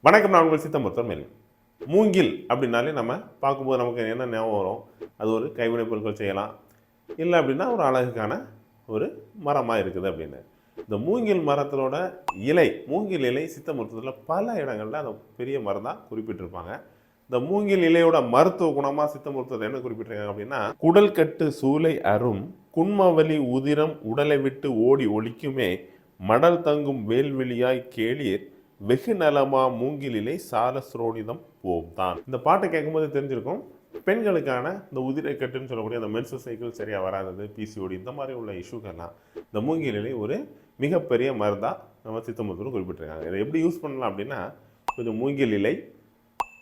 வணக்கம். நான் உங்கள் சித்த மருத்துவர். மூங்கில் அப்படின்னாலே நம்ம பார்க்கும்போது நமக்கு என்ன ஞாபகம் வரும்? அது ஒரு கைவினைப் பொருட்கள் செய்யலாம். இல்லை அப்படின்னா ஒரு அழகுக்கான ஒரு மரமாக இருக்குது அப்படின்னு. இந்த மூங்கில் மரத்தினோட மூங்கில் இலை சித்த மருத்துவத்தில் பல இடங்களில் அந்த பெரிய மரம் தான் குறிப்பிட்டிருப்பாங்க. இந்த மூங்கில் இலையோட மருத்துவ குணமாக சித்த மருத்துவத்தை என்ன குறிப்பிட்டிருக்காங்க அப்படின்னா, குடல் கட்டு சூளை அரும் குன்மவலி உதிரம் உடலை விட்டு ஓடி ஒழிக்குமே மடல் தங்கும் வேல்வெளியாய் கேளீர் வெகு நலமா மூங்கிலிலே சாலஸ்ரோனிதம் போம்தான். இந்த பாட்டை கேட்கும்போது தெரிஞ்சிருக்கும், பெண்களுக்கான இந்த உதிரைக்கட்டுன்னு சொல்லக்கூடிய அந்த மென்சுரல் சைக்கிள் சரியாக வராதது, பிசிஓடி இந்த மாதிரி உள்ள இஷ்யூக்கெல்லாம் இந்த மூங்கிலிலே ஒரு மிகப்பெரிய மருந்தாக நம்ம சித்த மருத்துவம் குறிப்பிட்டிருக்காங்க. இதை எப்படி யூஸ் பண்ணலாம் அப்படின்னா, கொஞ்சம் மூங்கில் இலை,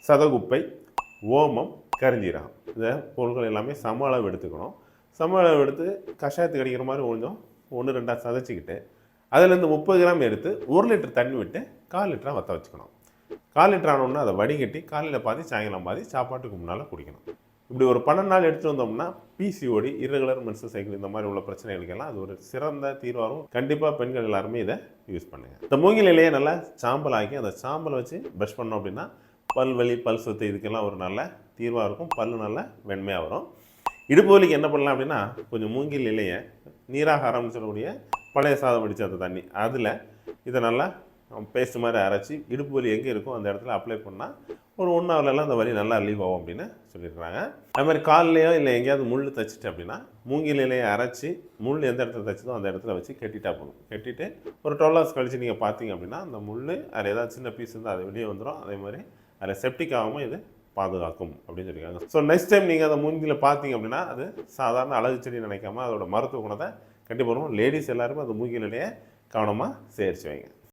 சதகுப்பை, ஓமம், கரிஞ்சீரகம் இந்த பொருட்கள் எல்லாமே சம அளவு எடுத்துக்கணும். சம அளவு எடுத்து கஷாயத்துக்கு அடிக்கிற மாதிரி கொஞ்சம் 1-2 சதைச்சிக்கிட்டு அதிலேருந்து 30 கிராம் எடுத்து 1 லிட்டர் தண்ணி விட்டு 1/4 லிட்டராக வற்ற வச்சுக்கணும். 1/4 லிட்டர் ஆனோன்னா அதை வடிகட்டி காலையில் பாதி சாயங்காலம் பாதி சாப்பாட்டுக்கு முன்னால் குடிக்கணும். இப்படி ஒரு 12 நாள் எடுத்துகிட்டு வந்தோம்னா பிசிஓடி, இர்ரெகுலர் மென்ஸ்ட்ரல் சைக்கிள் இந்த மாதிரி உள்ள பிரச்சனைகளுக்கெல்லாம் அது ஒரு சிறந்த தீர்வாகும். கண்டிப்பாக பெண்கள் எல்லாருமே இதை யூஸ் பண்ணுங்கள். இந்த மூங்கில் இலையை நல்லா சாம்பல் ஆக்கி அந்த சாம்பலை வச்சு ப்ரஷ் பண்ணோம் அப்படின்னா பல் வலி, பல் சொத்து இதுக்கெல்லாம் ஒரு நல்ல தீர்வாக இருக்கும். பல் நல்லா வெண்மையாக வரும். இடுப்பு வலிக்கு என்ன பண்ணலாம் அப்படின்னா, கொஞ்சம் மூங்கில் இலையை நீராகாரம்னு சொல்லக்கூடிய பழைய சாதம் வடித்த அந்த தண்ணி அதில் இதை நல்லா பேஸ்ட் மாதிரி அரைச்சி இடுப்பு வலி எங்கே இருக்கும் அந்த இடத்துல அப்ளை பண்ணால் ஒரு 1 ஹவர்லாம் அந்த வலி நல்லா லீவ் ஆகும் அப்படின்னு சொல்லியிருக்காங்க. அது மாதிரி கால்லையோ இல்லை எங்கேயாவது முள் தைச்சிட்டு அப்படின்னா மூங்கில் இலையை அரைச்சி முள் எந்த இடத்துல தைச்சதோ அந்த இடத்துல வச்சு கட்டிட்டா போதும். கட்டிட்டு ஒரு 12 ஹவர்ஸ் கழிச்சு நீங்கள் பார்த்தீங்க அப்படின்னா அந்த முள் அதில் ஏதாவது சின்ன பீஸ் இருந்தால் அது வெளியே வந்துடும். அதே மாதிரி அதில் செப்டிக் ஆகாமல் இது பாதுகாக்கும் அப்படின்னு சொல்லியிருக்காங்க. ஸோ நெக்ஸ்ட் டைம் நீங்கள் அந்த மூங்கில் பார்த்தீங்க அப்படின்னா அது சாதாரண அழகு செடி நினைக்காம அதோட மருத்துவ குணத்தை கண்டிப்பாக லேடிஸ் எல்லாருமே அந்த மூங்கில் இலையை கவனமாக சேர்த்து வைங்க.